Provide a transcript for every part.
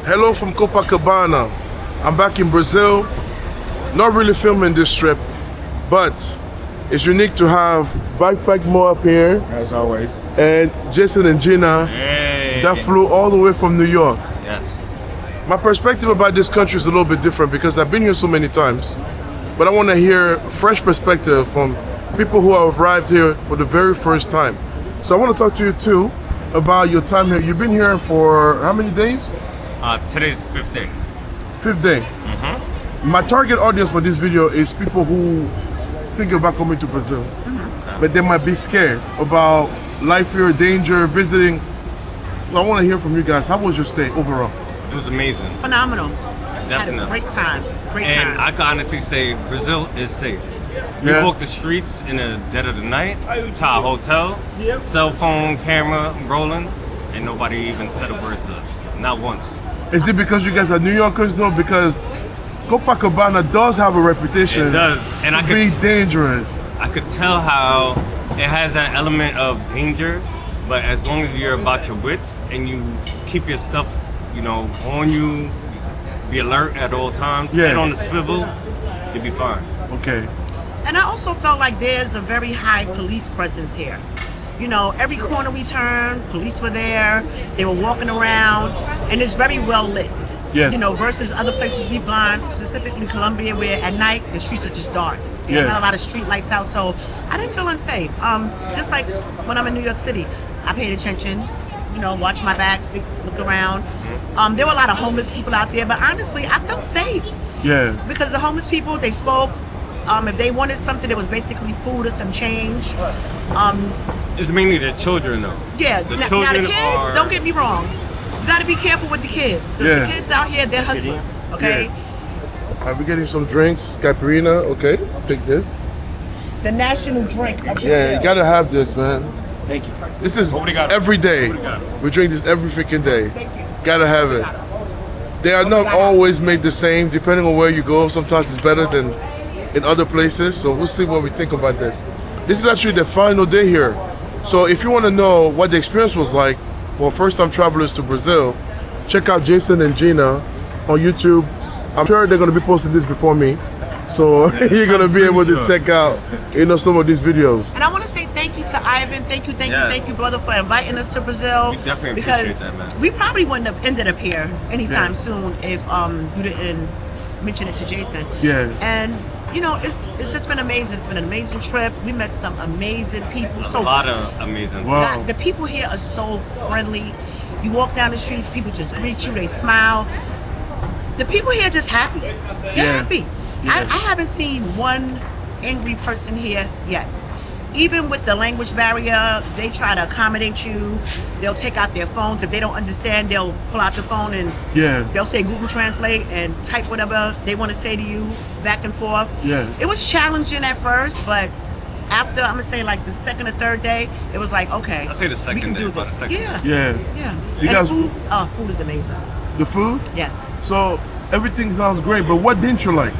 Hello from Copacabana. I'm back in Brazil. Not really filming this trip, but it's unique to have Backpack Mo up here. As always. And Jason and Gina that flew all the way from New York. Yes. My perspective about this country is a little bit different because I've been here so many times. But I want to hear a fresh perspective from people who have arrived here for the very first time. So I want to talk to you too about your time here. You've been here for how many days? Today's 5th day. 5th day. My target audience for this video is people who think about coming to Brazil, but they might be scared about life here, danger, visiting. So I want to hear from you guys. How was your stay overall? It was amazing. Phenomenal. Definitely. Had a great time. And I can honestly say Brazil is safe. We walk the streets in the dead of the night to our hotel, cell phone camera rolling, and nobody even said a word to us. Not once. Is it because you guys are New Yorkers? No, because Copacabana does have a reputation. It does, and to be dangerous. I could tell how it has that element of danger, but as long as you're about your wits and you keep your stuff, you know, on you, be alert at all times, and on the swivel, you'll be fine. Okay. And I also felt like there's a very high police presence here. You know, every corner we turned, police were there. They were walking around, and it's very well lit. Yes. You know, versus other places we've gone, specifically Colombia, where at night the streets are just dark. There's not a lot of street lights out, so I didn't feel unsafe. Just like when I'm in New York City, I paid attention. You know, watch my back, look around. There were a lot of homeless people out there, but honestly, I felt safe. Yeah. Because the homeless people, they spoke. If they wanted something, it was basically food or some change. It's mainly the children, though. Yeah. The now children the kids, don't get me wrong. You got to be careful with the kids. Because the kids out here, they're hustlers. Okay. Are we getting some drinks? Caipirinha. Okay. I'll take this. The national drink. Yeah, you gotta have this, man. Thank you. This is every day. We drink this every freaking day. Thank you. Gotta have it. They are not always made the same, depending on where you go. Sometimes it's better than in other places. So we'll see what we think about this. This is actually the final day here. So if you want to know what the experience was like for first-time travelers to Brazil, check out Jason and Gina on YouTube. I'm sure they're going to be posting this before me. So you're going to be able to check out, you know, some of these videos. And I want to say thank you to Ivan. Thank you, brother, for inviting us to Brazil. We definitely because appreciate that, man. We probably wouldn't have ended up here anytime soon if you didn't mention it to Jason. Yeah. And you know, it's just been amazing. It's been an amazing trip. We met some amazing people. A lot of amazing. Wow. The people here are so friendly. You walk down the streets, people just greet you. They smile. The people here are just happy. They're happy. I haven't seen one angry person here yet. Even with the language barrier, they try to accommodate you. They'll take out their phones. If they don't understand, they'll pull out the phone and they'll say Google Translate and type whatever they want to say to you back and forth. Yeah. It was challenging at first, but after, I'm going to say like the second or third day, it was like, okay, I'll say the second we can day, do about this. the second Yeah. You And guys, food is amazing. the food? Yes. So everything sounds great, but what didn't you like?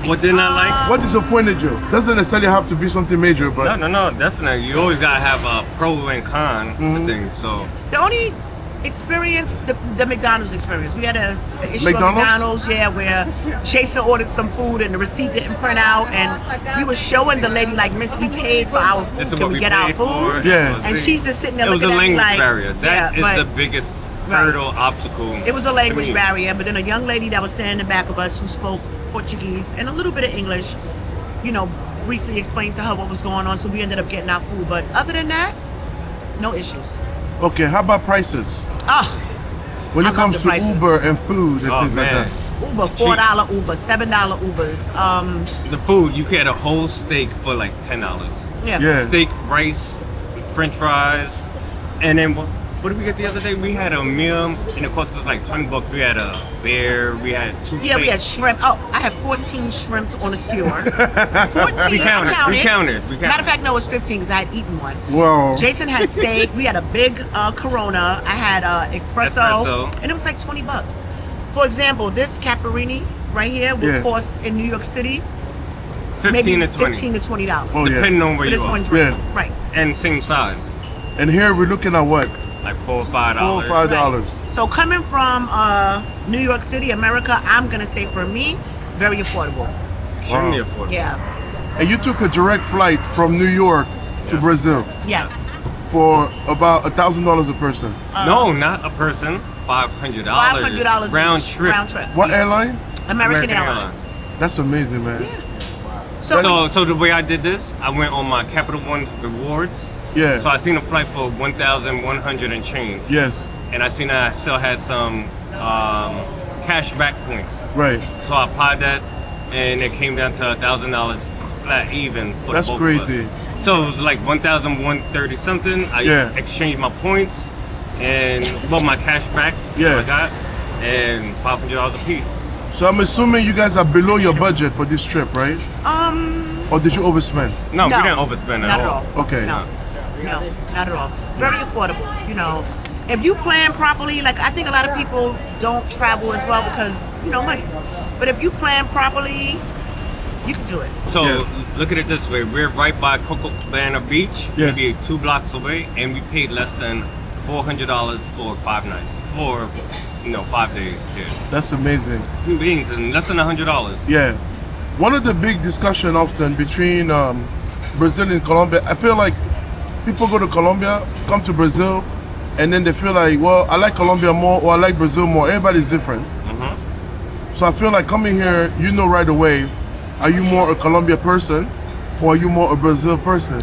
What didn't I like? What disappointed you? Doesn't necessarily have to be something major, but No, definitely. You always gotta have a pro and con for things. So The only experience, the McDonald's experience. We had a issue at McDonald's? McDonald's, where Jason ordered some food and the receipt didn't print out, and we were showing the lady like, "Miss, we paid for our food. this is Can what we we get our paid food?" for. Yeah. And she's just sitting there It was looking a at me language like, barrier. That is but the biggest hurdle, obstacle. It was a language to me. barrier, but then a young lady that was standing in the back of us who spoke Portuguese and a little bit of English, you know, briefly explained to her what was going on, so we ended up getting our food. But other than that, no issues. okay, how about prices? When I it love comes the to prices. Uber and food and things like man. that. Uber, $4 Uber, $7 Ubers. The food, you get a whole steak for like $10. Yeah. Steak, rice, French fries, and then what did we get the other day? We had a meal, and it cost us like $20. We had a bear, we had two Yeah, we had plates. shrimp. Oh, I had 14 shrimps on a skewer. 14, We counted. I We counted. Matter of fact, no, it was 15 because I had eaten one. Wow. Jason had steak. We had a big Corona. I had espresso, and it was like $20. For example, this Caparini right here would cost in New York City 15 maybe to 20. $15 to $20. Oh, yeah. Depending on where For you this are. one drink. Yeah. Right. And same size. And here we're looking at what? like $4 or $5. $4 or $5. So coming from New York City, America, I'm gonna say for me, very affordable. Extremely Wow. affordable. Yeah. And you took a direct flight from New York to Yeah. Brazil Yes. for about $1,000 a person. No, not a person. $500. $500 round each, trip. round trip. What airline? American Airlines. That's amazing, man. So the way I did this, I went on my Capital One rewards. Yeah. So I seen a flight for 1,100 and change, Yes. and I seen that I still had some cash back points. Right. So I applied that, and it came down to $1,000 flat even for That's the both crazy. of us. So it was like 1,130 something. I Yeah. exchanged my points and my cash back. Yeah. I got, and $500 a piece. So I'm assuming you guys are below your budget for this trip, right? Or did you overspend? No, we didn't overspend Not at at all. all. Okay. No, not at all. Very affordable. You know, if you plan properly, like I think a lot of people don't travel as well because money. But if you plan properly, you can do it. So Yeah. look at it this way: we're right by Copacabana Beach, Yes. maybe 2 blocks away, and we paid less than $400 for 5 nights, for 5 days here. That's amazing. It's amazing, less than $100. Yeah. One of the big discussion often between Brazil and Colombia, I feel like people go to Colombia, come to Brazil, and then they feel like, well, I like Colombia more or I like Brazil more. Everybody's different. So I feel like coming here, right away, are you more a Colombia person or are you more a Brazil person?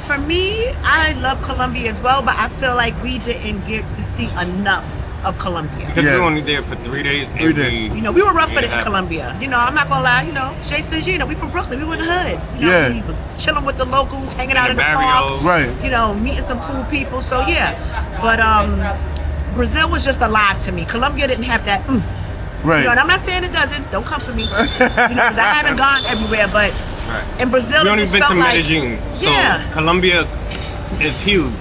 For me, I love Colombia as well, but I feel like we didn't get to see enough of Colombia. Because Yeah. we were only there for 3 days. 3 days. We were rough with it in Yeah. Colombia. I'm not gonna lie. Jason is, we from Brooklyn. We were in the hood. Yeah. We was chilling with the locals, hanging out In in the the barrio. park. Right. Meeting some cool people. So yeah, but Brazil was just alive to me. Colombia didn't have that. Right. And I'm not saying it doesn't. Don't come for me. Because I haven't gone everywhere, but Right. in Brazil, We it only just been felt to like Medellin. So yeah. Colombia is huge.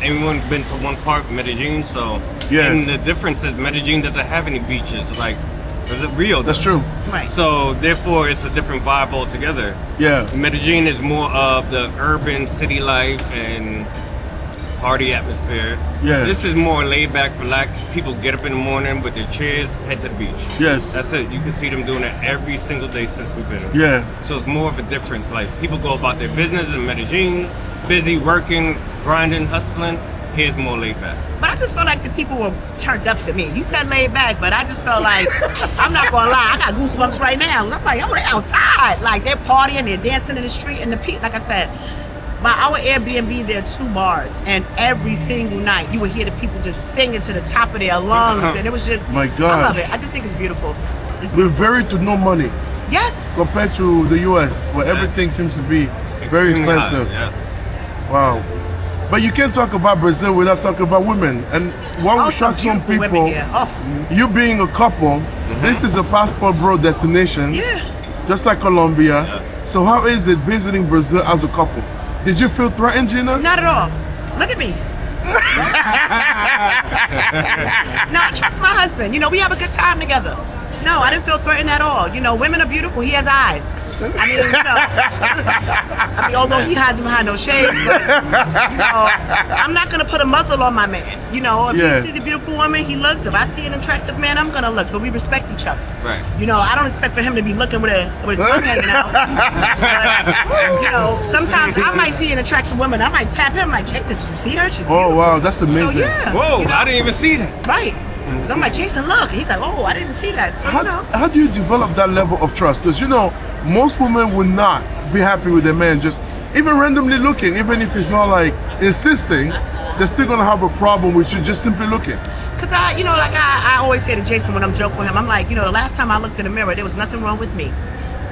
Everyone's been to one part, Medellin. So Yeah. and the difference is Medellin doesn't have any beaches like Rio. That's does. true. Right. So therefore, it's a different vibe altogether. Yeah. Medellin is more of the urban city life and party atmosphere. Yeah. This is more laid back, relaxed. People get up in the morning with their chairs, head to the beach. Yes. That's it. You can see them doing it every single day since we've been here. Yeah. So it's more of a difference. Like people go about their business in Medellin, busy working, grinding, hustling. Here's more laid back. But I just felt like the people were turned up to me. You said laid back, but I just felt like, I'm not gonna lie, I got goosebumps right now. I'm like, oh, they're outside. Like, they're partying, they're dancing in the street, and the people, like I said, by our Airbnb, there are 2 bars, and every single night, you would hear the people just singing to the top of their lungs, and it was just, My I gosh. love it. I just think it's beautiful. It's We're beautiful. very to no money Yes. compared to the US, where everything seems to be very Extremely high, expensive. yes. Wow. But you can't talk about Brazil without talking about women. And what Oh, will shock some beautiful women people, here. Oh, you being a couple, this is a passport bro destination, yeah. just like Colombia. Yes. So how is it visiting Brazil as a couple? Did you feel threatened, Gina? Not at all. Look at me. No, I trust my husband. We have a good time together. No, I didn't feel threatened at all. Women are beautiful. He has eyes. Although he hides behind those shades, but I'm not gonna put a muzzle on my man. If Yeah. he sees a beautiful woman, he looks. If I see an attractive man, I'm gonna look. But we respect each other. Right. I don't expect for him to be looking with his tongue hanging out. But, sometimes I might see an attractive woman. I might tap him like, Jason, did you see her? She's beautiful. Oh wow, that's So amazing. yeah. Whoa, I didn't even see that. Right. So I'm like, Jason, look. And he's like, oh, I didn't see that. So, How do you develop that level of trust? Because most women would not be happy with a man just even randomly looking, even if it's not like insisting, they're still gonna have a problem with you just simply looking. Because I always say to Jason when I'm joking with him, I'm like, the last time I looked in the mirror, there was nothing wrong with me.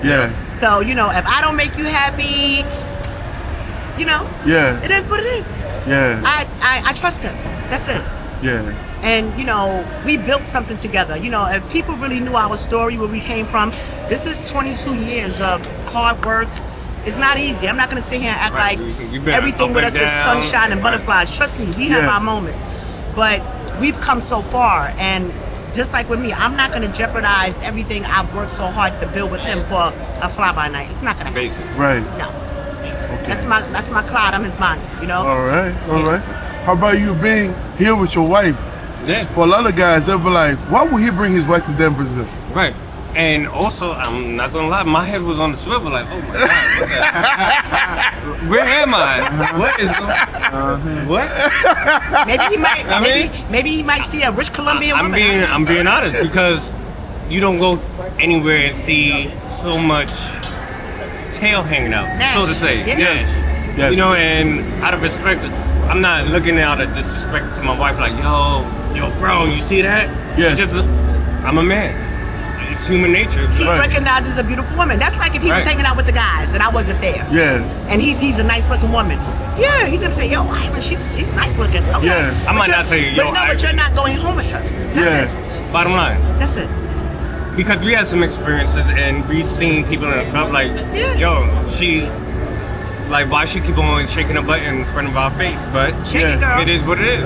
Yeah. So, if I don't make you happy, Yeah. it is what it is. Yeah. I trust him. That's it. Yeah. And, we built something together. If people really knew our story, where we came from, this is 22 years of hard work. It's not easy. I'm not going to sit here and act Right. like You've been everything up with and us is down. sunshine and Right. butterflies. Trust me, we have Yeah. our moments. But we've come so far. And just like with me, I'm not going to jeopardize everything I've worked so hard to build with him for a fly-by-night. It's not going to happen. Basic. Right. No. That's my Clyde. I'm his Bonnie, All right. All right. How about you being here with your wife? Yeah. For a lot of guys, they'll be like, why would he bring his wife to Denver? Right. And also, I'm not gonna lie, my head was on the swivel, like, oh my God, what the where am I? What is going What? Maybe he might see a rich Colombian woman. I'm being honest, because you don't go anywhere and see so much tail hanging out, so to say. Yeah. Yes. You know, and out of respect, I'm not looking out of disrespect to my wife, like, yo, bro, you see that? Yes. Just, I'm a man. It's human nature. He recognizes a beautiful woman. That's like if he was hanging out with the guys and I wasn't there. Yeah. And he's a nice looking woman. Yeah, he's gonna say, yo, Ivan, she's nice looking. Okay. Yeah. I might not say, yo, but you're not going home with her. That's it. Bottom line. That's it. Because we had some experiences and we seen people in the club like, why she keep on shaking her butt in front of our face? But girl. It is what it is.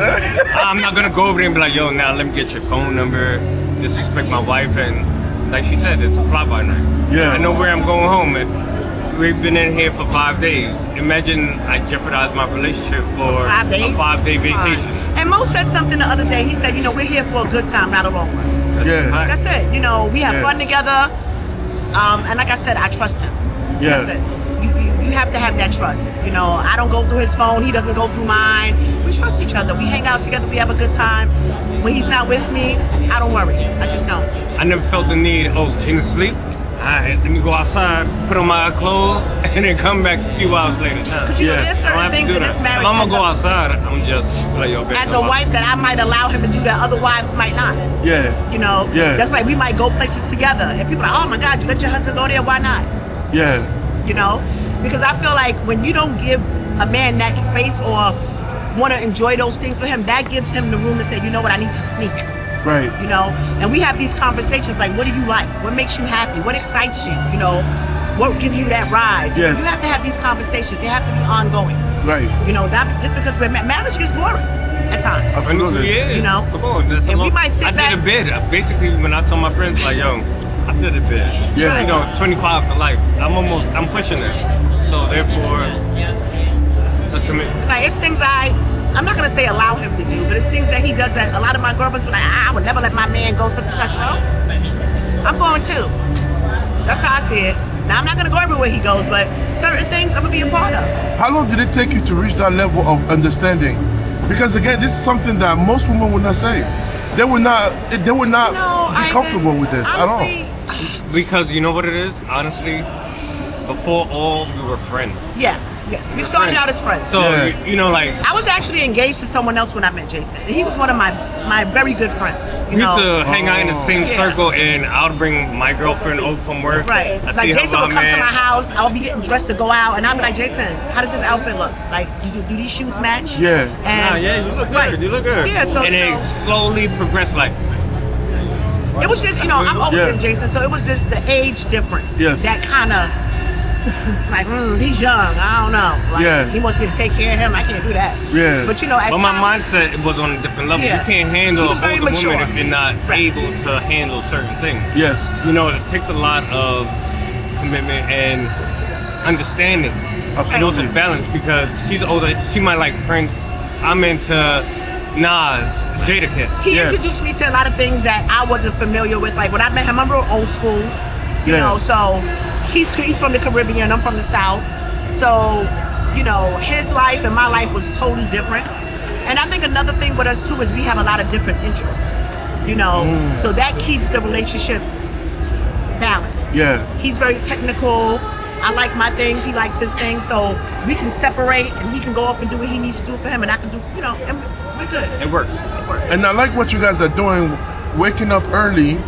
I'm not gonna go over there and be like, yo, now let me get your phone number, disrespect my wife, and like she said, it's a fly-by night. Yeah. I know where I'm going home, and we've been in here for 5 days. Imagine I jeopardize my relationship for 5 days? a 5-day vacation. And Mo said something the other day. He said, we're here for a good time, not a long one. That's it. We have fun together. And like I said, I trust him. Yeah. That's it. You have to have that trust. I don't go through his phone. He doesn't go through mine. We trust each other. We hang out together. We have a good time. When he's not with me, I don't worry. I just don't. I never felt the need, Gina's asleep? All right, let me go outside, put on my clothes, and then come back a few hours later. Because there's certain things in this marriage. If I'm going to go outside, I'm just like, yo, babe. As a wife that I might allow him to do that other wives might not. Yeah. That's like we might go places together. And people are like, oh my God, you let your husband go there, why not? Yeah. Because I feel like when you don't give a man that space or want to enjoy those things with him, that gives him the room to say, you know what, I need to sneak. Right. And we have these conversations like, what do you like? What makes you happy? What excites you? What gives you that rise? Yes. You have to have these conversations. They have to be ongoing. Right. Not just because marriage gets boring at times. Absolutely. 22 years. Come on. That's and we might sit back. I did a bid. Basically, when I told my friends, like, yo, I did a bid. Yeah. 25 to life. I'm pushing it. So therefore, it's a commitment. Like, it's things I'm not gonna say allow him to do, but it's things that he does that a lot of my girlfriends are like, I would never let my man go such and such. No, I'm going too. That's how I see it. Now I'm not gonna go everywhere he goes, but certain things I'm gonna be a part of. How long did it take you to reach that level of understanding? Because again, this is something that most women would not say. They would not be comfortable with this at all. Because you know what it is, honestly. Before all, we were friends. Yeah. Yes, we started out as friends. So, like... I was actually engaged to someone else when I met Jason. And he was one of my very good friends. We used to hang out in the same circle, and I would bring my girlfriend over from work. Right. Like, Jason would come to my house, I would be getting dressed to go out, and I'd be like, Jason, how does this outfit look? Like, do these shoes match? Yeah. And, you look good. You look good. Yeah, so... And it slowly progressed, like... It was just, I'm older than Jason, so it was just the age difference. Yes. That kind of... Like, he's young. I don't know. Like, he wants me to take care of him. I can't do that. Yeah. But my mindset was on a different level. Yeah. You can't handle a older mature. woman if you're not able to handle certain things. Yes. It takes a lot of commitment and understanding. And also balance, because she's older. She might like Prince. I'm into Nas, Jadakiss. He introduced me to a lot of things that I wasn't familiar with. Like when I met him, I'm real old school. You know, so. He's from the Caribbean, I'm from the South. So, his life and my life was totally different. And I think another thing with us too is we have a lot of different interests, so that keeps the relationship balanced. Yeah. He's very technical. I like my things, he likes his things. So we can separate and he can go off and do what he needs to do for him and I can do, and we're good. It works. And I like what you guys are doing, waking up early.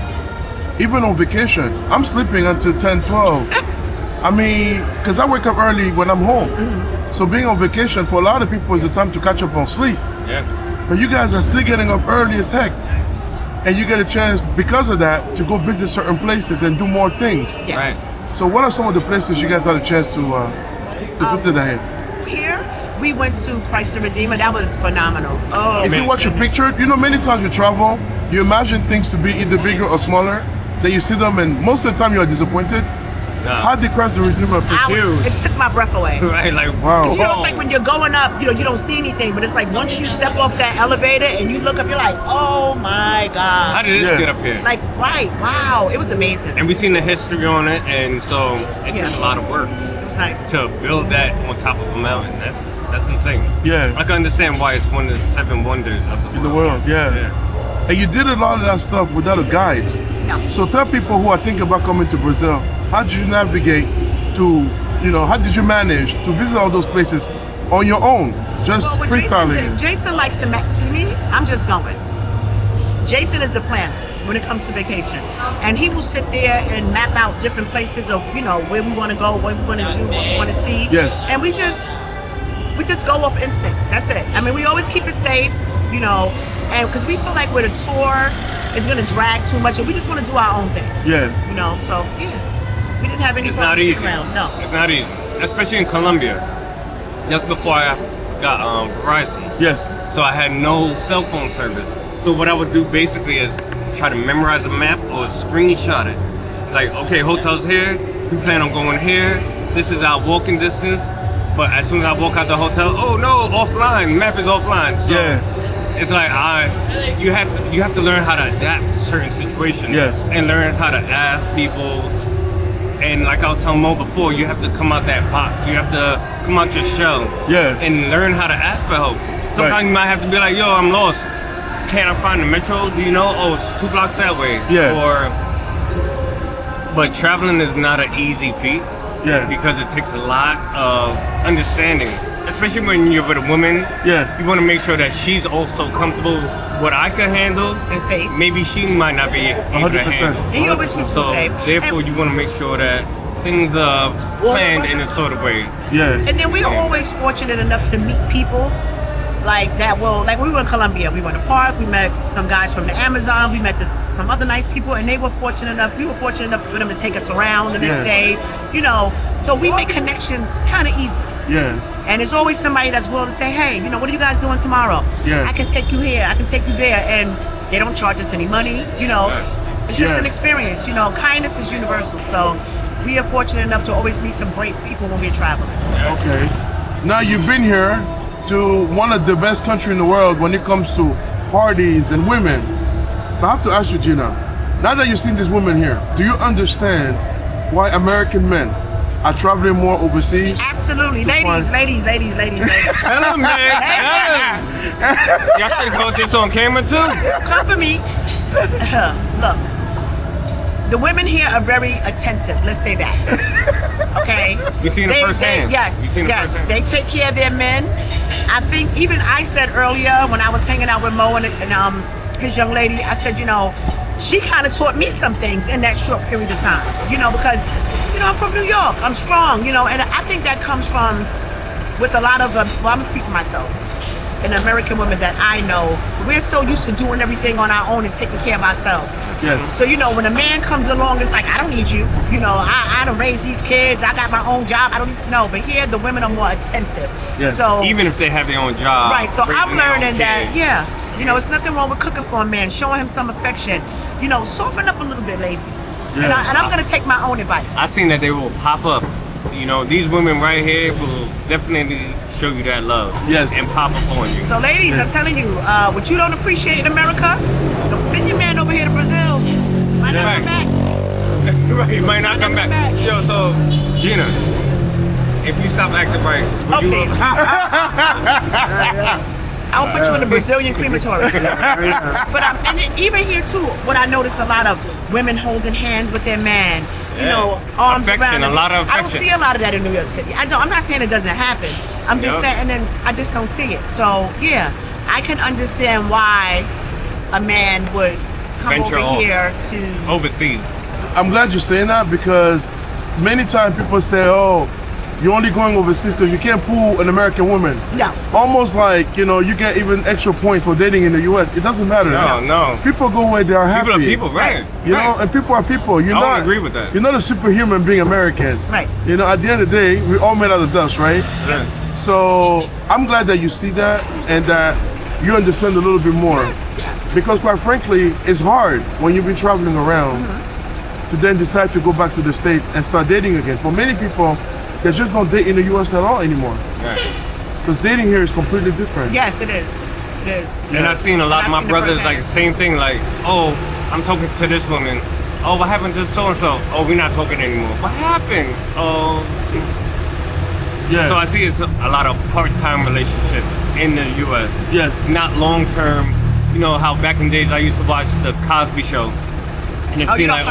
Even on vacation, I'm sleeping until 10, 12. I mean, because I wake up early when I'm home. Mm-hmm. So being on vacation for a lot of people is the time to catch up on sleep. Yeah. But you guys are still getting up early as heck. And you get a chance, because of that, to go visit certain places and do more things. Yeah. Right. So what are some of the places you guys had a chance to visit ahead? Here, we went to Christ the Redeemer. That was phenomenal. Oh, Is it what you pictured? Many times you travel, you imagine things to be either bigger or smaller. Then you see them, and most of the time you are disappointed. How did cross the Redeemer Bridge? It took my breath away. Right, like Wow. You know, it's like when you're going up, you don't see anything, but it's like once you step off that elevator and you look up, you're like, oh my God. how did this get up here? Like, right, wow, it was amazing. And we've seen the history on it, and so it Yeah. took a lot of work It was nice. to build that on top of a mountain. That's insane. Yeah. I can understand why it's one of the 7 wonders of the world. In the world, yeah. And you did a lot of that stuff without a guide. No. So tell people who are thinking about coming to Brazil, how did you navigate to, how did you manage to visit all those places on your own? Just Well, what freestyling. Jason likes to see me. I'm just going. Jason is the planner when it comes to vacation, and he will sit there and map out different places of where we want to go, what we want to do, what we want to see. Yes. And we just go off instinct. That's it. I mean, we always keep it safe, and because we feel like with a tour, it's gonna drag too much, and we just want to do our own thing. Yeah. So yeah, we didn't have any It's not problems easy. getting around. No. It's not easy, especially in Colombia. Just before I got Verizon, Yes. so I had no cell phone service. So what I would do basically is try to memorize a map or screenshot it. Like, okay, hotel's here. We plan on going here. This is our walking distance. But as soon as I walk out the hotel, oh no, offline. Map is offline. So Yeah. it's like you have to learn how to adapt to certain situations. Yes. And learn how to ask people. And like I was telling Mo before, you have to come out that box. You have to come out your shell. Yeah. And learn how to ask for help. Sometimes Right. you might have to be like, yo, I'm lost. Can't I find the metro? Do you know? Oh, it's 2 blocks that way. Yeah. But traveling is not an easy feat. Yeah. Because it takes a lot of understanding. Especially when you're with a woman. Yeah. You want to make sure that she's also comfortable with what I can handle. And safe. Maybe she might not be able to 100%. handle. And you always keep So them safe. therefore, And- you want to make sure that things are planned in a sort of way. Yeah. And then we are always fortunate enough to meet people like that. Like we were in Colombia, we went to park, we met some guys from the Amazon, we met some other nice people, and we were fortunate enough for them to take us around the next Yeah. day, so we make connections kind of easy. Yeah. And it's always somebody that's willing to say, hey, what are you guys doing tomorrow? Yeah. I can take you here, I can take you there, and they don't charge us any money, It's just Yeah. an experience, kindness is universal. So we are fortunate enough to always meet some great people when we're traveling. Okay. Now you've been here to one of the best countries in the world when it comes to parties and women. So I have to ask you, Gina, now that you've seen these women here, do you understand why American men are traveling more overseas? Absolutely. find- Ladies. Tell him, man. Tell him. Y'all should have got this on camera too. Come for me. Look, the women here are very attentive. Let's say that. Okay. You seen it firsthand. Yes. You seen it firsthand. They take care of their men. I think even I said earlier when I was hanging out with Mo and his young lady, I said, she kind of taught me some things in that short period of time. Because I'm from New York. I'm strong. And I think that comes from with a lot of I'm gonna speak for myself. And American women that I know, we're so used to doing everything on our own and taking care of ourselves. Yes. So, when a man comes along, it's like, I don't need you. I don't raise these kids. I got my own job. I don't know. But here, the women are more attentive. Yes. So, Even if they have their own job. right. So I'm raising their own learning that, kids. it's nothing wrong with cooking for a man, showing him some affection. Soften up a little bit, ladies. Yeah. And I'm going to take my own advice. I seen that they will pop up. These women right here will definitely show you that love. Yes. And pop up on you. So, ladies, I'm telling you, what you don't appreciate in America, don't send your man over here to Brazil. Might not Right. come back. Right, you might not come back. Yo, so Gina, if you stop acting right, would you please. I'll put you in the Brazilian crematory. But and even here too, what I notice a lot of women holding hands with their man, arms Affection, around a him. lot of I don't affection. see a lot of that in New York City. I'm not saying it doesn't happen. I'm just Yep. saying, and then I just don't see it. So yeah, I can understand why a man would come Venture over off. here to. overseas? I'm glad you're saying that because many times people say, oh, you're only going overseas because you can't pull an American woman. No. Almost like, you get even extra points for dating in the US. It doesn't matter. No. People go where they are happy. People are people, right? And people are people. You're I would not, agree with that. You're not a superhuman being American. Right. At the end of the day, we all made out of dust, right? Yeah. So I'm glad that you see that and that you understand a little bit more. Yes. Because quite frankly, it's hard when you've been traveling around to then decide to go back to the States and start dating again. For many people, they just don't date in the US at all anymore. Because dating here is completely different. Yes, it is. It is. And I've seen a lot of my brothers like the same thing. Like, oh, I'm talking to this woman. Oh, what happened to so and so? Oh, we're not talking anymore. What happened? Oh. Yeah. So I see it's a lot of part-time relationships in the U.S. Yes. Not long-term. You know how back in the days I used to watch the Cosby Show, and it seemed like,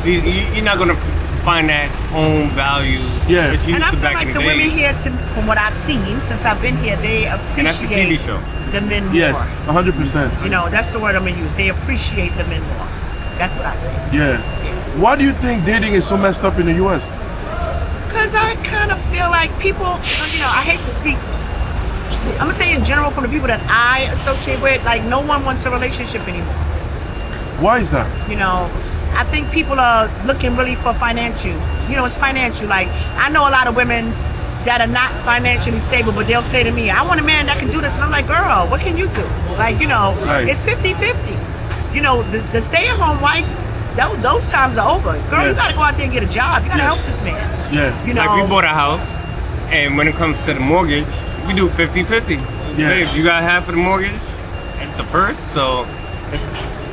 you're not gonna find that home value. Yeah. That you And used I to feel back like in the the women days. here, from what I've seen since I've been here, they And that's the TV appreciate show. the men more. Yes, 100%. You know, that's the word I'm gonna use. They appreciate the men more. That's what I say. Yeah. Why do you think dating is so messed up in the US? Because I kind of feel like people, you know, I hate to speak, I'm gonna say in general from the people that I associate with, like no one wants a relationship anymore. Why is that? You know, I think people are looking really for financial. You know, it's financial. Like, I know a lot of women that are not financially stable, but they'll say to me, I want a man that can do this. And I'm like, girl, what can you do? Like, you know, Right. it's 50-50. You know, the stay-at-home wife, those times are over. Girl, Yeah. you gotta go out there and get a job. You gotta help this man. Yeah. You know, Like we bought a house, and when it comes to the mortgage, we do 50-50. Yeah. Babe, you got half of the mortgage at the first, so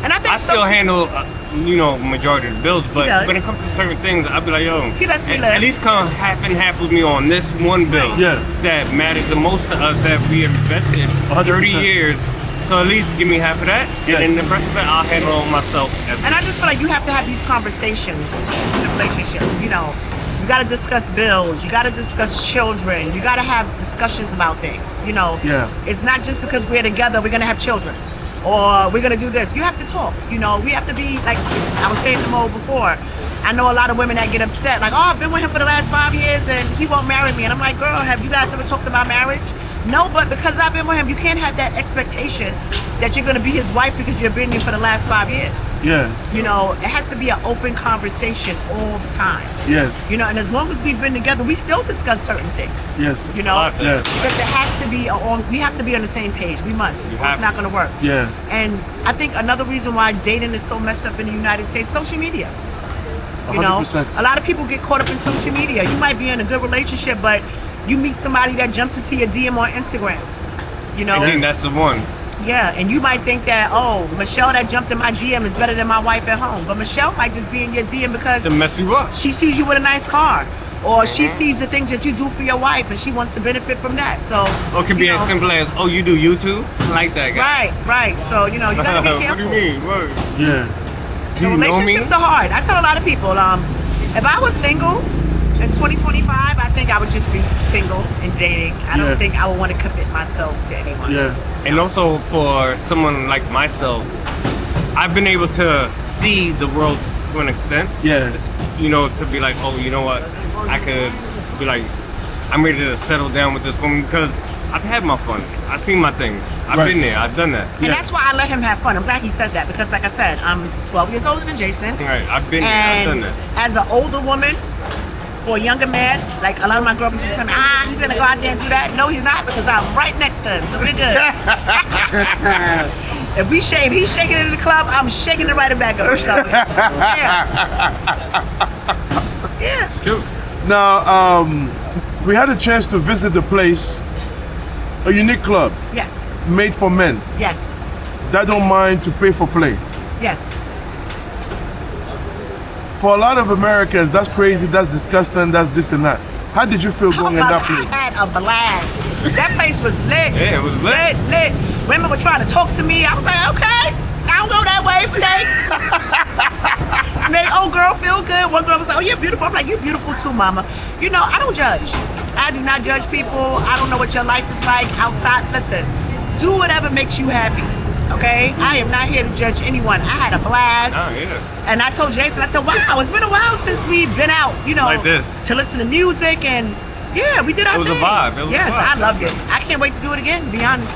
and I think I still handle, you know, majority of the bills. But does. when it comes to certain things, I'll be like, yo, He lets me at live. least come half and half with me on this one bill. Yeah. That matters the most to us that we have invested 30 100%. years. So at least give me half of that, Yes. and then the rest of it I'll handle myself. And I just feel like you have to have these conversations in a relationship. You know, you got to discuss bills. You got to discuss children. You got to have discussions about things. You know, Yeah. It's not just because we're together we're gonna have children, or we're gonna do this. You have to talk. You know, we have to be like I was saying to Mo before. I know a lot of women that get upset, like, oh, I've been with him for the last 5 years and he won't marry me. And I'm like, girl, have you guys ever talked about marriage? No, but because I've been with him, you can't have that expectation that you're gonna be his wife because you've been here for the last 5 years. Yeah. You know, it has to be an open conversation all the time. Yes. You know, and as long as we've been together, we still discuss certain things. Yes. You know, Yeah. because there has to be we have to be on the same page. We must. You Or have it's not going to work. Yeah. And I think another reason why dating is so messed up in the United States, social media. You know, 100%. a lot of people get caught up in social media. You might be in a good relationship, but you meet somebody that jumps into your DM on Instagram. You know, I think that's the one. yeah, and you might think that, oh, Michelle that jumped in my DM is better than my wife at home. But Michelle might just be in your DM because To mess you up. she sees you with a nice car. Or she sees the things that you do for your wife and she wants to benefit from that. So Or it could be you as know, simple as, oh, you do YouTube? I like that guy. Right. So, you know, you gotta be What careful. do you mean? Word. Yeah. Do you know me? Relationships are hard. I tell a lot of people, if I was single in 2025, I think I would just be single and dating. I Yeah. don't think I would want to commit myself to anyone. Yeah. And also for someone like myself, I've been able to see the world to an extent. Yeah. It's, you know, to be like, oh, you know what? I could be like, I'm ready to settle down with this woman because I've had my fun. I've seen my things. I've Right. been there. I've done that. And Yeah. that's why I let him have fun. I'm glad he said that because, like I said, I'm 12 years older than Jason. Right. I've been there. I've done And that. as an older woman, for a younger man, like a lot of my girlfriends used to tell me, he's gonna go out there and do that. No, he's not because I'm right next to him, so we're good. If we shave, he's shaking it in the club, I'm shaking it right back up. So, yeah. Yeah. It's true. Now, we had a chance to visit the place, a unique club Yes. made for men Yes. that don't mind to pay for play. Yes. For a lot of Americans, that's crazy, that's disgusting, that's this and that. How did you feel going in that I place? had a blast. That place was lit. Yeah, it was lit. Lit. Women were trying to talk to me. I was like, okay, I don't go that way, thanks. Made old girl feel good. One girl was like, oh, you're beautiful. I'm like, you're beautiful too, mama. You know, I don't judge. I do not judge people. I don't know what your life is like outside. Listen, do whatever makes you happy. Okay? I am not here to judge anyone. I had a blast. Oh, yeah. And I told Jason, I said, wow, it's been a while since we've been out, you know, Like this. to listen to music and yeah, we did our It was a thing. vibe. It was a yes, vibe. I loved it. I can't wait to do it again, to be honest.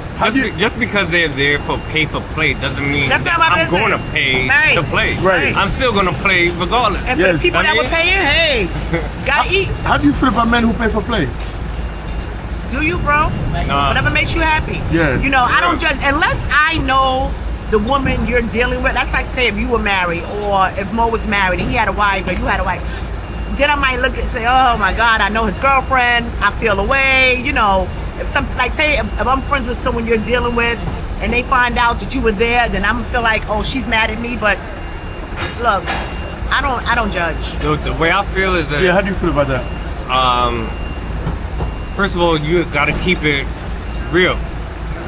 Just because they're there for pay for play doesn't mean That's that not my I'm going to business. pay Right. to play. Right. I'm still going to play regardless. And for Yes. the people that were paying, hey, gotta eat. How do you feel about men who pay for play? Do you, bro? Nah. Whatever makes you happy. Yeah. You know, I don't judge unless I know the woman you're dealing with. That's like say if you were married, or if Mo was married and he had a wife or you had a wife. Then I might look and say, oh my God, I know his girlfriend. I feel away. You know, if some like say if I'm friends with someone you're dealing with, and they find out that you were there, then I'm gonna feel like, oh, she's mad at me. But look, I don't judge. The way I feel is that Yeah, how do you feel about that? first of all, you gotta keep it real.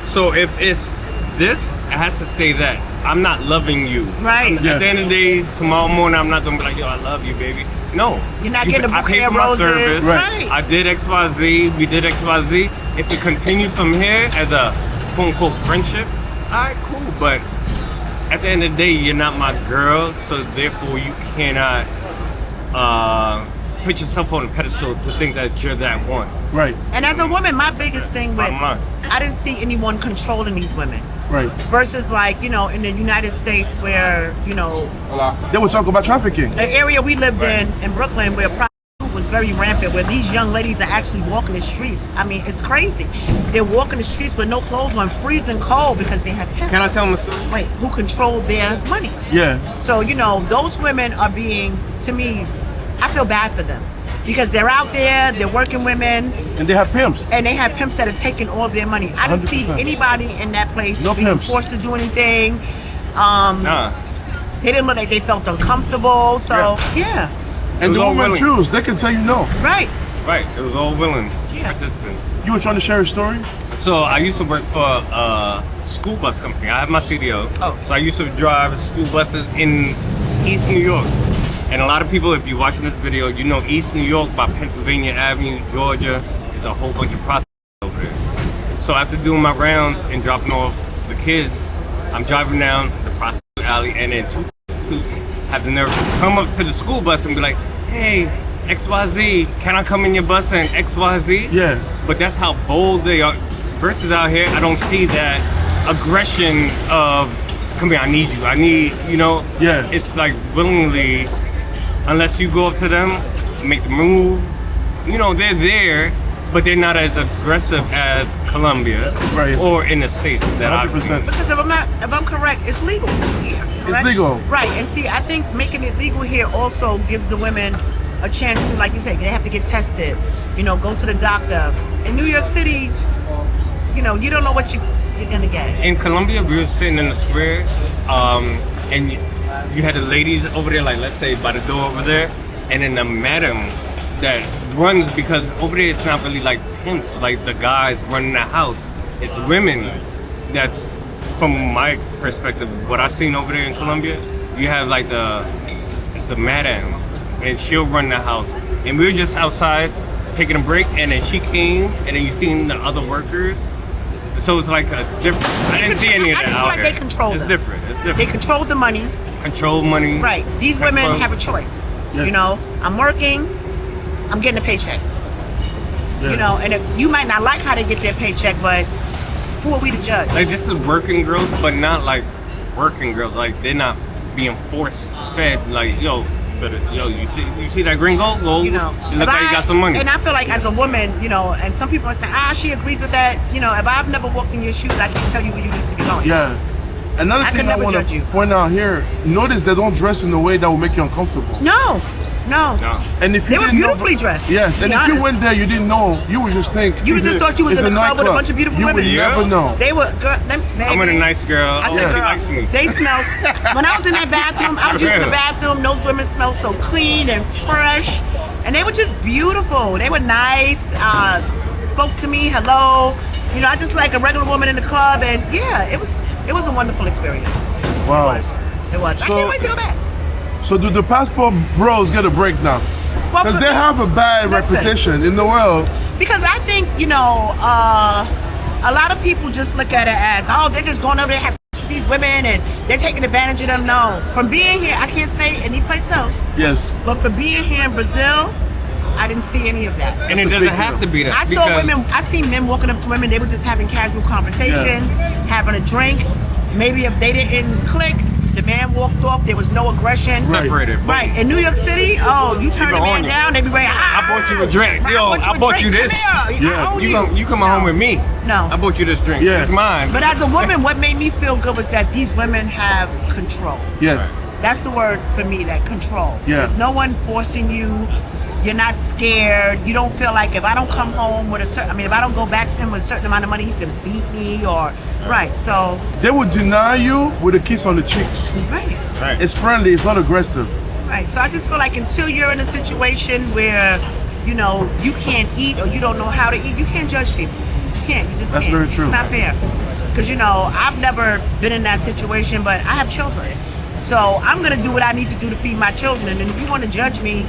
So if it's this, it has to stay that. I'm not loving you. Right. At the end of the day, tomorrow morning, I'm not gonna be like, yo, I love you, baby. No. You're not getting a I bouquet paid of for my roses. service. Right. I did XYZ. We did XYZ. If it continues from here as a quote unquote friendship, all right, cool. But at the end of the day, you're not my girl, so therefore you cannot put yourself on a pedestal to think that you're that one. Right. And as a woman, my biggest thing with Bottom line. I didn't see anyone controlling these women. Right. Versus like, you know, in the United States where, you know, They would talk about trafficking. an area we lived in Brooklyn where prostitution was very rampant, where these young ladies are actually walking the streets. I mean, it's crazy. They're walking the streets with no clothes on, freezing cold because they have pimps. Can I tell them a story? Wait, who controlled their money? Yeah. So, you know, those women are being, to me, I feel bad for them. Because they're out there, they're working women, And they have pimps. and they have pimps that are taking all their money. I didn't see 100%. anybody in that place No being pimps. forced to do anything. Nah. They didn't look like they felt uncomfortable. So, yeah. And was the all women willing. choose. They can tell you no. Right. Right. It was all willing Yeah. participants. You were trying to share a story? So I used to work for a school bus company. I have my CDO. Oh. So I used to drive school buses in East New York. And a lot of people, if you're watching this video, you know East New York by Pennsylvania Avenue, Georgia, there's a whole bunch of prostitutes over there. So after doing my rounds and dropping off the kids, I'm driving down the prostitute alley, and then two prostitutes have the nerve to come up to the school bus and be like, hey, XYZ, can I come in your bus and XYZ? Yeah. But that's how bold they are. Versus out here, I don't see that aggression of, come here, I need you. I need, you know. Yeah. It's like willingly, unless you go up to them, make the move. You know, they're there, but they're not as aggressive as Colombia Right. or in the States that I've 100%. seen. Because if I'm correct, it's legal here. correct? legal. Right. And see, I think making it legal here also gives the women a chance to, like you said, they have to get tested, you know, go to the doctor. In New York City, you know, you don't know what you're gonna get. In Colombia, we were sitting in the square, and you had the ladies over there, like let's say by the door over there, and then the madam that runs, because over there it's not really like pimps, like the guys running the house. It's women. That's from my perspective. What I've seen over there in Colombia, you have like it's a madam, and she'll run the house. And we were just outside taking a break, and then she came, and then you seen the other workers. So it's like a different. I didn't see any of I that just feel out like here. they control It's them. different. It's different. They control the money. Control money. Right. These women Control- have a choice. Yes. You know, I'm working, I'm getting a paycheck. Yeah. You know, and if, you might not like how they get their paycheck, but who are we to judge? Like this is working girls, but not like working girls. Like they're not being force fed. Like yo, you see that green gold? Go. You know, it look like you got some money. And I feel like as a woman, you know, and some people are saying, she agrees with that. You know, if I've never walked in your shoes, I can't tell you where you need to be going. Yeah. Another I thing could I never want judge to you. point out here, notice they don't dress in a way that will make you uncomfortable. No. No. And if you They were didn't know- beautifully dressed, Yes, to and be if you honest. went there, you didn't know, you would just think. You just thought you was it's in a club with a nightclub. bunch of beautiful you women. would Yeah. never know. They were good. I'm with a nice girl. I said, She girl, likes me. they smell. When I was in that bathroom, I was using the bathroom. Those women smelled so clean and fresh, and they were just beautiful. They were nice. Spoke to me, hello. You know, I just like a regular woman in the club, and yeah, it was a wonderful experience. Wow. It was. I So- can't wait to go back. So do the passport bros get a break now? Well, Because they have a bad listen. reputation in the world. Because I think, you know, a lot of people just look at it as, they're just going over there and have sex with these women and they're taking advantage of them. No. From being here, I can't say any place else, Yes. but for being here in Brazil, I didn't see any of that. And it That's a doesn't big have deal. to be that. I saw because women, I seen men walking up to women, they were just having casual conversations, having a drink. Maybe if they didn't click, The man walked off. There was no aggression. Separated. Right. In New York City, oh, you turn the man down, they be like, I bought you a drink. Yo, I bought you this. You coming home with me. No. I bought you this drink. Yeah. It's mine. But as a woman, what made me feel good was that these women have control. Yes. That's the word for me, that control. Yeah. There's no one forcing you. You're not scared. You don't feel like if I don't come home with if I don't go back to him with a certain amount of money, he's going to beat me or, right, so. They would deny you with a kiss on the cheeks. Right. It's friendly, it's not aggressive. Right, so I just feel like until you're in a situation where, you know, you can't eat or you don't know how to eat, you can't judge people. You can't, you just That's can't. very true. It's not fair. Because, you know, I've never been in that situation, but I have children. So I'm going to do what I need to do to feed my children. And then if you want to judge me,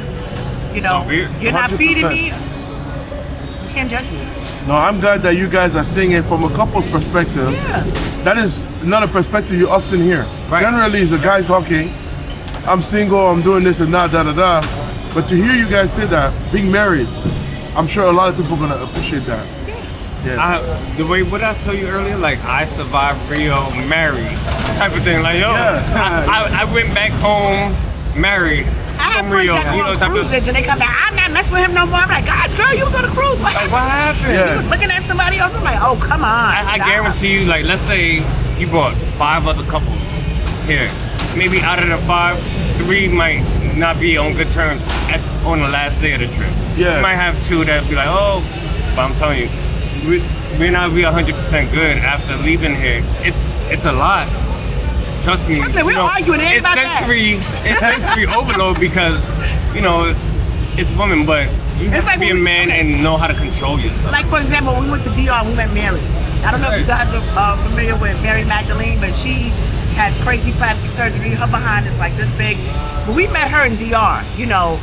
you know, So weird. you're not 100%. feeding me, you can't judge me. No, I'm glad that you guys are seeing it from a couple's perspective. Yeah. That is not a perspective you often hear. Right. Generally, it's a guy talking, I'm single, I'm doing this and that, da. But to hear you guys say that, being married, I'm sure a lot of people are going to appreciate that. Yeah. The way what I told you earlier, like I survived Rio married type of thing. Like yo, I went back home married. I have from friends Rio, that go on type of- cruises and they come back, I'm not messing with him no more. I'm like, gosh, girl, you was on a cruise. What Like happened? what happened? Yeah. He was looking at somebody else. I'm like, oh, come on. I stop. guarantee you, like let's say you brought 5 other couples here. Maybe out of the 5, 3 might not be on good terms on the last day of the trip. Yeah. You might have 2 that be like, oh, but I'm telling you, we're not 100% good after leaving here. It's a lot. Trust me. We're arguing it's about that. It's sensory overload because, you know, it's women, but you have It's to like be a when we- man okay. and know how to control yourself. Like, for example, when we went to DR, we met Mary. I don't know if you guys are familiar with Mary Magdalene, but she has crazy plastic surgery. Her behind is like this big. But we met her in DR, you know.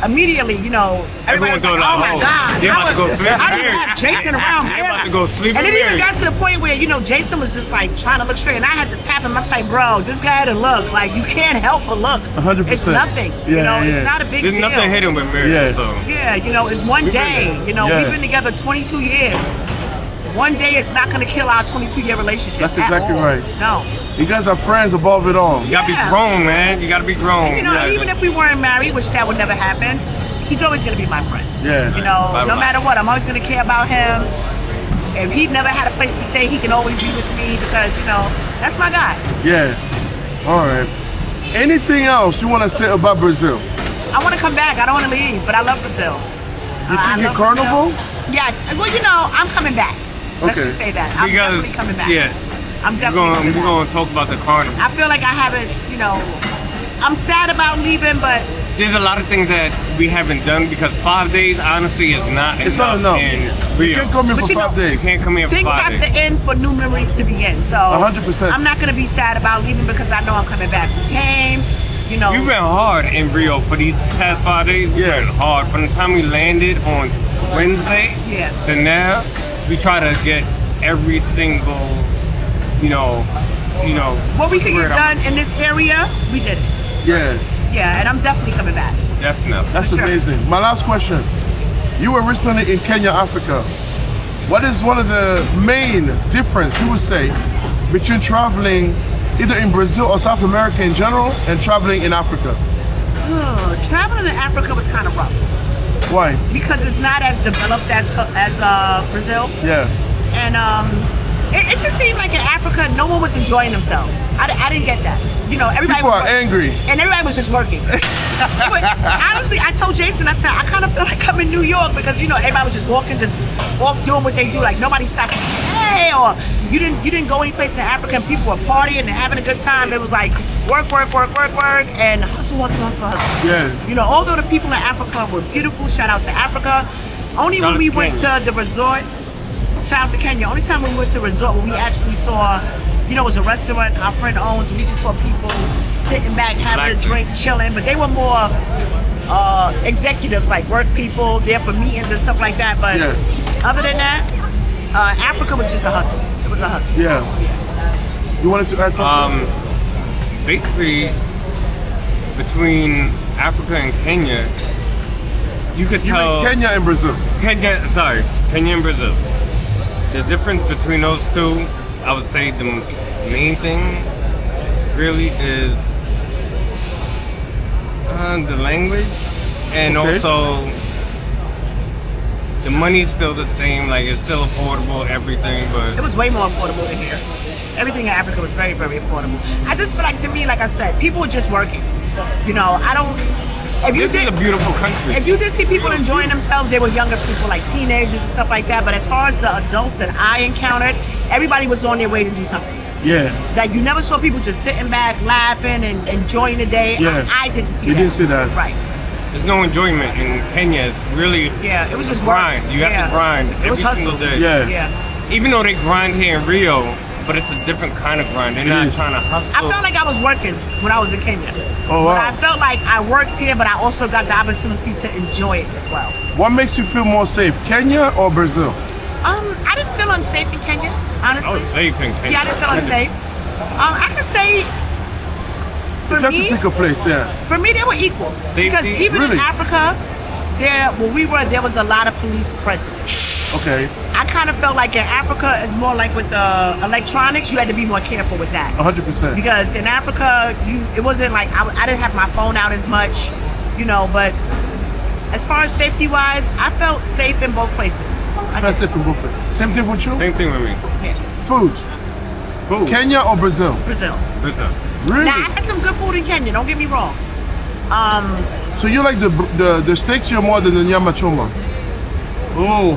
Immediately, you know, everybody was like, Everyone's oh my like, oh, God. they're about to go sleep I in didn't Mary. have Jason around They're Mary. about to go sleep And in it even Mary. got to the point where, you know, Jason was just like trying to look straight. And I had to tap him. I was like, bro, just go ahead and look. Like, you can't help but look. 100%. It's nothing. You Yeah, know, yeah. it's not a big There's deal. nothing hidden with Mary. Yeah. So. Yeah, you know, it's one We've been day. there. You know, Yeah. we've been together 22 years. One day is not going to kill our 22-year relationship. That's at exactly all. right. No. You guys are friends above it all. You gotta Yeah. be grown, man. You gotta be grown. You know, and even if we weren't married, which that would never happen, he's always going to be my friend. Yeah. You know, Bye-bye. no matter what, I'm always going to care about him. If he never had a place to stay, he can always be with me because, you know, that's my guy. Yeah. All right. Anything else you want to say about Brazil? I want to come back. I don't want to leave, but I love Brazil. You I think you're love carnival? Brazil. Yes. Well, you know, I'm coming back. Let's Okay. just say that. I'm because definitely coming back. yeah, I'm we're definitely coming we're back. gonna talk about the carnival. I feel like I haven't, you know, I'm sad about leaving, but There's a lot of things that we haven't done because 5 days honestly is not It's not enough. in You Rio. can't come here But for you 5 know- days. You can't come here for things 5 have days. to end for new memories to begin. So 100%. I'm not going to be sad about leaving because I know I'm coming back. We came, you know. We went hard in Rio for these past 5 days. We Yeah. went hard. From the time we landed on Wednesday Yeah. to now, we try to get every single, you know, What we could get word out. done in this area, we did it. Yeah. Yeah, and I'm definitely coming back. Definitely. That's For sure. amazing. My last question. You were recently in Kenya, Africa. What is one of the main difference you would say between traveling either in Brazil or South America in general and traveling in Africa? Traveling in Africa was kind of rough Why? because it's not as developed as Brazil. Yeah. And it just seemed like in Africa, no one was enjoying themselves. I didn't get that. You know, everybody People was are working. angry. And everybody was just working. But honestly, I told Jason, I said, I kind of feel like I'm in New York because, you know, everybody was just walking, just off doing what they do. Like, nobody stopped, hey, or you didn't go any place in Africa and people were partying and having a good time. It was like work, and hustle. Yeah. You know, although the people in Africa were beautiful, shout out to Africa. Only Shout when out we to went Kenya. to the resort, shout out to Kenya. Only time we went to a resort where we actually saw, you know, it was a restaurant our friend owns, and we just saw people sitting back, having a Relaxing. drink, chilling. But they were more executives, like work people, there for meetings and stuff like that. But Yeah. other than that, Africa was just a hustle. It was a hustle. Yeah. You wanted to add something? Basically, between Africa and Kenya, you could You tell mean Kenya and Brazil. Kenya and Brazil. The difference between those two, I would say the main thing really is the language, and Okay. also the money's still the same. Like it's still affordable, everything, It but was way more affordable than here. Everything in Africa was very, very affordable. I just feel like, to me, like I said, people were just working. You know, I don't. If you this is did, a beautiful country. if you did see people enjoying themselves, they were younger people, like teenagers and stuff like that. But as far as the adults that I encountered, everybody was on their way to do something. Yeah. Like you never saw people just sitting back, laughing and enjoying the day. Yeah. I didn't see You that. didn't see that. Right. There's no enjoyment in Kenya. It's really Yeah. It was just grind. work. You have Yeah. to grind It was every single hustle. day. Yeah. Yeah. Even though they grind here in Rio, but it's a different kind of grind. They're not is. trying to hustle. I felt like I was working when I was in Kenya. Oh, But wow. I felt like I worked here, but I also got the opportunity to enjoy it as well. What makes you feel more safe, Kenya or Brazil? I didn't feel unsafe in Kenya, honestly. I was safe in Kenya. Yeah, I didn't feel unsafe. I could say, If for you have to me, pick a place, yeah. for me, they were equal. Safety? Because even Really? in Africa, where we were, there was a lot of police presence. Okay. I kind of felt like in Africa, it's more like with the electronics, you had to be more careful with that. 100%. Because in Africa, it wasn't like I didn't have my phone out as much, you know. But as far as safety wise, I felt safe in both places. I That's did. it for both places. Same thing with you? Same thing with me. Yeah. Food. Food. Kenya or Brazil? Brazil. Listen, Really? Now I had some good food in Kenya. Don't get me wrong. So you like the steaks here more than the nyama choma? ooh,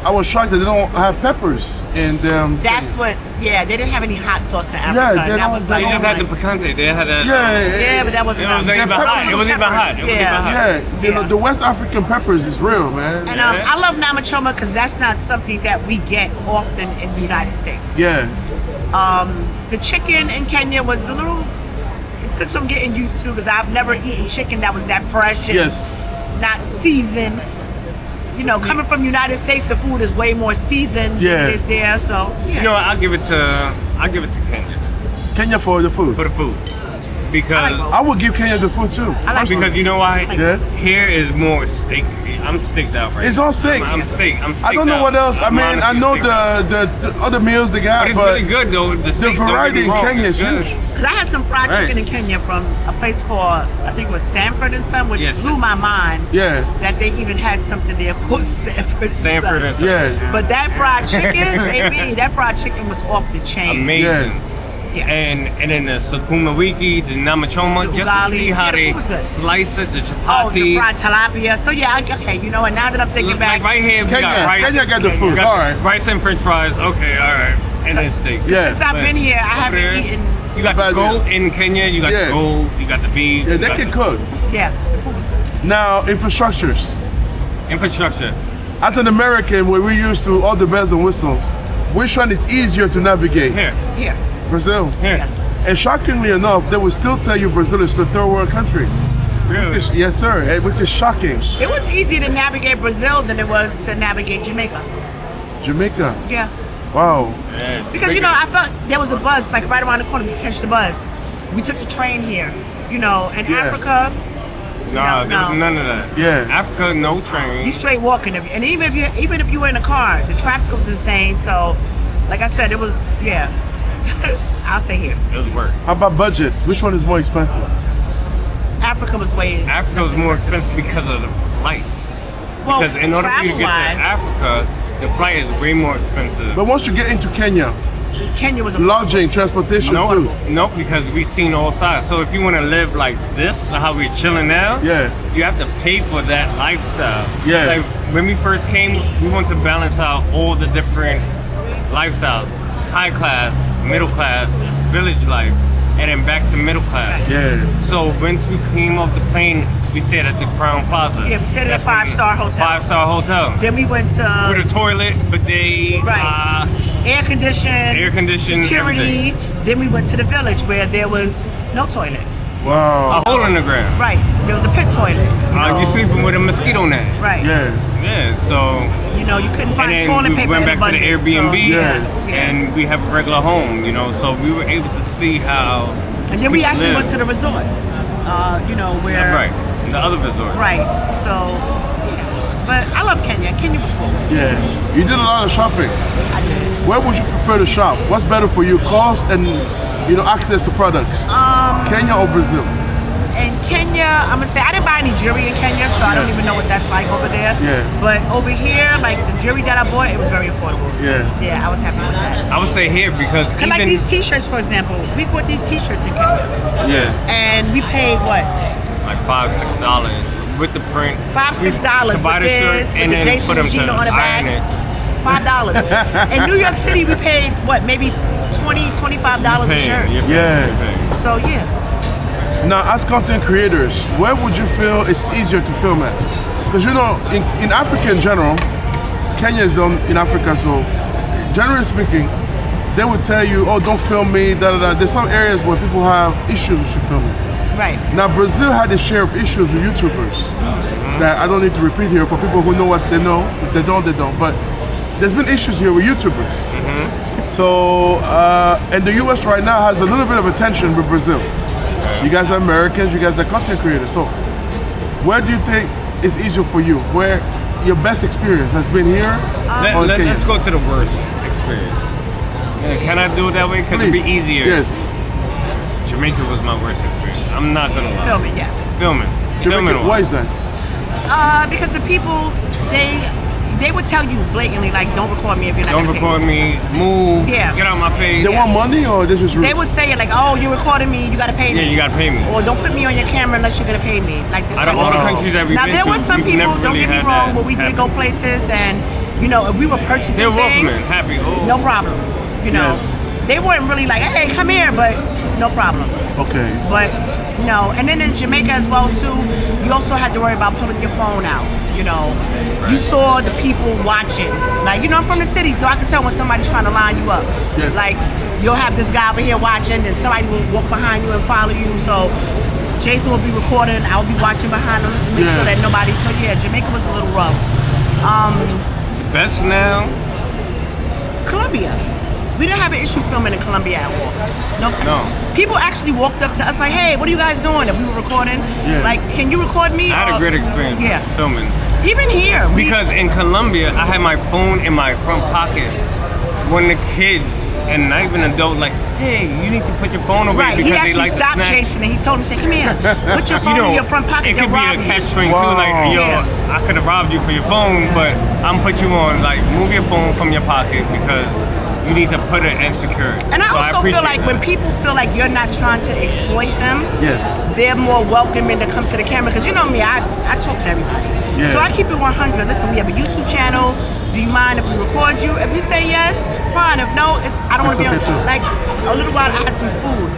I was shocked that they don't have peppers in them. That's what. Yeah, they didn't have any hot sauce in Africa. Yeah, and they that don't- was they they like, just oh had the my- picante. They had a. Yeah, but that wasn't. It wasn't enough. even hot. It wasn't even hot. It wasn't even Yeah. hot. Yeah, you know, Yeah. the West African peppers is real, man. And Yeah. I love namachoma because that's not something that we get often in the United States. Yeah. The chicken in Kenya was a little. It took some getting used to because I've never eaten chicken that was that fresh and Yes. not seasoned. You know, coming from United States, the food is way more seasoned Yeah. than it is there. So yeah. You know what? I'll give it to Kenya Kenya for the food. for the food because both. I would give Kenya the food too. I like because you know why? Yeah. Here is more steak. I'm steaked out right It's now. all steaks. I'm steaked. I'm steaked I don't know out. what else. I I'm mean, I honestly know steaked out. the other meals they got, But it's but really good though. The steak, don't get variety me in wrong, Kenya it's is good. huge. Because I had some fried Right. chicken in Kenya from a place called, I think it was Sanford and Son, which Yes. blew my mind Yeah. that they even had something there called Sanford Sanford and Son. Yeah. But that fried chicken, baby, that fried chicken was off the chain. Amazing. Yeah. And then the sukuma wiki, the namachoma, The just to ugali. see how Yeah, the they food was good. slice it, the Oh, the chapati. fried tilapia. So yeah, okay, you know what, now that I'm thinking back, Like right here, we Kenya, got rice. Kenya got the Kenya. food. we got All right. rice and french fries. Okay, all right. And then steak. Yeah. since I've But been here, I over haven't there, eaten, You got Bad the goat in Kenya, you got Yeah. the goat, you got the beef. Yeah, you they got can the cook. yeah, the food was good. Now, infrastructures. Infrastructure. As an American, where we're used to all the bells and whistles, which one is easier to navigate? Here, Here, Brazil. here. yes. And shockingly enough, they will still tell you Brazil is a third world country. Really? Yes, sir. Which is shocking. It was easier to navigate Brazil than it was to navigate Jamaica. Jamaica. Yeah. Wow. Yeah, Because, you know, I felt there was a bus, like right around the corner, we could catch the bus. We took the train here, you know, in Yeah. Africa, Nah, No, there was no. none of that. Yeah. Africa, no train. you straight walking. And even if you were in a car, the traffic was insane. So, like I said, it was, yeah. I'll stay here. It was work. How about budget? Which one is more expensive? Africa was way. Africa was more expensive because of the flights. Well, Because in order for you to get to travel-wise, Africa, the flight is way more expensive. But once you get into Kenya, Kenya was a lodging, transportation, food. Nope, because we've seen all sides. So if you want to live like this, like how we're chilling now, Yeah. you have to pay for that lifestyle. Yeah. Like when we first came, we want to balance out all the different lifestyles: high class, middle class, village life, and then back to middle class. Yeah. So once we came off the plane, we stayed at the Crown Plaza. Yeah, we stayed at a That's when 5-star hotel. 5-star hotel. Then we went With to a toilet, bidet, Right. Air conditioned, security. everything. Then we went to the village where there was no toilet. Wow. A hole in the ground. Right. There was a pit toilet. You sleeping with a mosquito net. Right. Yeah. Yeah, so You know, you couldn't and find then toilet we paper went in back to the abundance, Airbnb, so, Yeah. and we have a regular home, you know. So we were able to see how. And then we actually live. went to the resort. You know, where Right, the other resort. Right. So yeah. But I love Kenya. Kenya was cool. Yeah. You did a lot of shopping. I did. Where would you prefer to shop? What's better for you, cost and access to products? Kenya or Brazil? In Kenya, I'm gonna say I didn't buy any jewelry in Kenya, so I don't even know what that's like over there. Yeah. But over here, like the jewelry that I bought, it was very affordable. Yeah. Yeah, I was happy with that. I would say here because Cause like these T-shirts, for example, we bought these T-shirts in Kenya. Yeah. And we paid what? like $5-6 with the print. $5-6 to buy with the shirt this, and with the then Jason put them Gino to on the iron back. it. $5. In New York City, we paid what? Maybe $20-25 a shirt. Yeah. So yeah. Now, as content creators, where would you feel it's easier to film at? Because in Africa in general, Kenya is in Africa, so generally speaking, they would tell you, oh, don't film me, da da da. There's some areas where people have issues with you filming. Right. Now, Brazil had a share of issues with YouTubers that I don't need to repeat here for people who know what they know. If they don't, they don't. But there's been issues here with YouTubers. So, and the US right now has a little bit of a tension with Brazil. You guys are Americans, you guys are content creators. So, where do you think it's easier for you? Where your best experience has been here? Let's go to the worst experience. Can I do it that way? Because it'd be easier. Yes. Jamaica was my worst experience. I'm not gonna lie. Filming, yes. Filming. Jamaica, why is that? Because the people, they would tell you blatantly, like, don't record me if you're not Don't gonna record pay me. Move. Yeah. Get out my face. They want money or they just rude? They would say it like, oh, you're recording me, you gotta pay me. Yeah, you gotta pay me. Or don't put me on your camera unless you're gonna pay me. Like this. Out of all the countries that we've Now been there to, were some we've people, never don't really get me had wrong, that but we did happen. go places and, if we were purchasing They're things, welcoming, happy. Oh. no problem. Yes. They weren't really like, hey, come here, but no problem. Okay. But no, and then in Jamaica as well too, you also had to worry about pulling your phone out. You saw the people watching. Like, I'm from the city, so I can tell when somebody's trying to line you up. Yes. Like, you'll have this guy over here watching, and somebody will walk behind you and follow you. So Jason will be recording, I'll be watching behind him to make sure that nobody. So yeah, Jamaica was a little rough. Best now? Colombia. We didn't have an issue filming in Colombia at all. No. People actually walked up to us like, hey, what are you guys doing? And we were recording. Yeah. Like, can you record me? I had a great experience filming. Even here. Because in Colombia, I had my phone in my front pocket. When the kids, and not even adult, like, hey, you need to put your phone away because he they actually like to stopped snack. Jason and he told him, say, come here, put your phone in your front pocket. It could be a catch-22, Wow. like, yo, Yeah. I could have robbed you for your phone, but I'm put you on, like, move your phone from your pocket because you need to put it and secure it. And I So also feel like appreciate when that. people feel like you're not trying to exploit them, Yes. they're more welcoming to come to the camera. Because you know me, I talk to everybody. Yeah. So I keep it 100. Listen, we have a YouTube channel. Do you mind if we record you? If you say yes, fine. If no, I don't want to be on. That's okay, too. Like, a little while I had some food.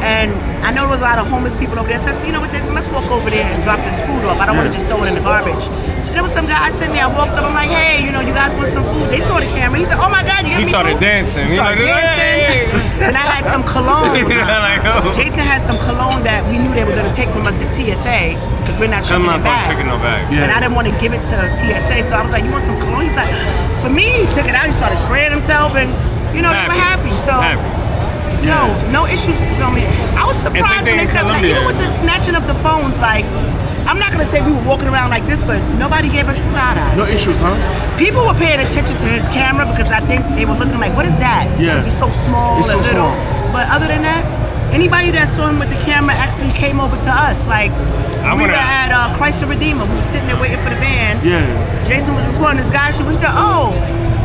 And I know there was a lot of homeless people over there. So I said, you know what, Jason, let's walk over there and drop this food off. I don't want to just throw it in the garbage. And there was some guy sitting there. I walked up. I'm like, hey, you guys want some food? They saw the camera. He said, oh my God, you He give me started food? dancing. He started dancing. And I had some cologne. Like, oh. Jason had some cologne that we knew they were going to take from us at TSA because we're not I'm checking not their bags. checking no bag. Yeah. And I didn't want to give it to TSA, so I was like, you want some cologne? He's like, for me, he took it out, he started spraying himself, and they were happy. So, no issues with filming. I was surprised when they said, like, even with the snatching of the phones, like, I'm not going to say we were walking around like this, but nobody gave us the side eye. No issues, huh? People were paying attention to his camera because I think they were looking like, what is that? Yeah. It's so small It's and so little. small. But other than that, anybody that saw him with the camera actually came over to us. Like, we were at Christ the Redeemer. We were sitting there waiting for the band. Yeah. Jason was recording this guy. We said, oh,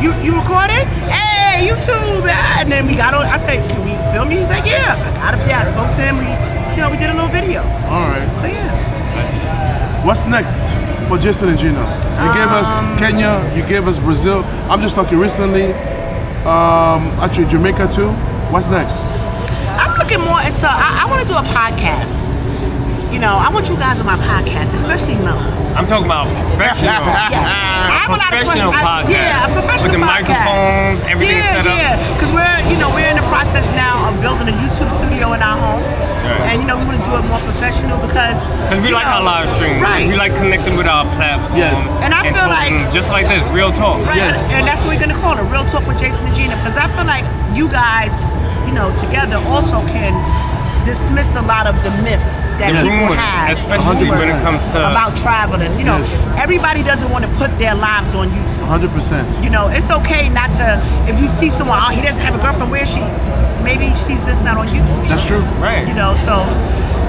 you recorded? Hey, YouTube. And then we got on. I said, can we film you? He's like, yeah. I got up there. I spoke to him. We did a little video. All right. So, yeah. What's next for Jason and Gina? You gave us Kenya, you gave us Brazil. I'm just talking recently, actually Jamaica too. What's next? I'm looking more into, I want to do a podcast. I want you guys on my podcast, especially Mo. I'm talking about professional. Yes. I have a lot of professional questions. podcast. Yeah, a professional with the podcast. microphones, everything set up. Yeah, because we're in the process now of building a YouTube studio in our home. Right. And we want to do it more professional because we like our live streams. Right. We like connecting with our platform. Yes. And I feel talking like just like this, real talk. Right, Yes. and that's what we're gonna call it, Real Talk with Jason and Gina, because I feel like you guys, together also can dismiss a lot of the myths that The people rumors, have, especially when it comes to about traveling. You know, everybody doesn't want to put their lives on YouTube. 100%. You know, it's okay not to. If you see someone, oh, he doesn't have a girlfriend. Where is she? Maybe she's just not on YouTube. That's true. Right. You know, so.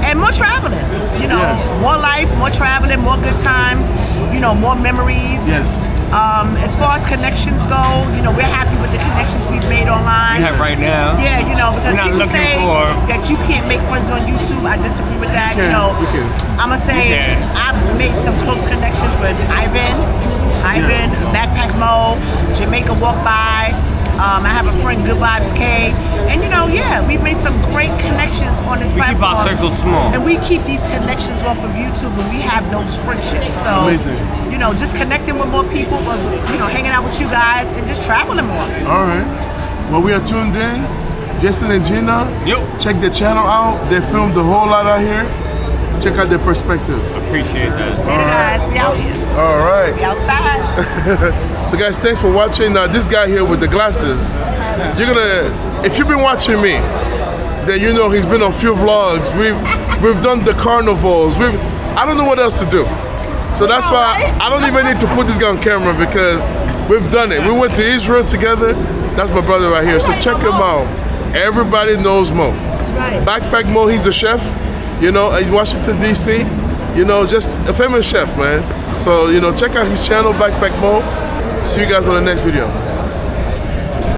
And more traveling, you know, more life, more traveling, more good times, you know, more memories. Yes. As far as connections go, you know, we're happy with the connections we've made online. we have right now. Yeah, you know, because We're not people looking say for- that you can't make friends on YouTube. I disagree with that. You You know, can. I'm gonna say You can. I've made some close connections with Ivan, Backpack Mo, Jamaica Walk By. I have a friend, Good Vibes K, and you know, yeah, we've made some great connections on this We keep platform. our circle small. And we keep these connections off of YouTube, and we have those friendships. So, Amazing. you know, just connecting with more people, but you know, hanging out with you guys, and just traveling more. All right. Well, we are tuned in. Jason and Gina. Yo, Check the channel out. They filmed a whole lot out here. Check out their perspective. appreciate that. Later, guys. We out here. All right. We outside. So guys, thanks for watching. Now this guy here with the glasses, you're gonna, if you've been watching me, then you know he's been on a few vlogs. We've done the carnivals. I don't know what else to do. So that's why I don't even need to put this guy on camera because we've done it. We went to Israel together. That's my brother right here. So check him out. Everybody knows Mo. Right. Backpack Mo, he's a chef, you know, in Washington, D.C. You know, just a famous chef, man. So, you know, check out his channel, Backpack Mo. See you guys on the next video.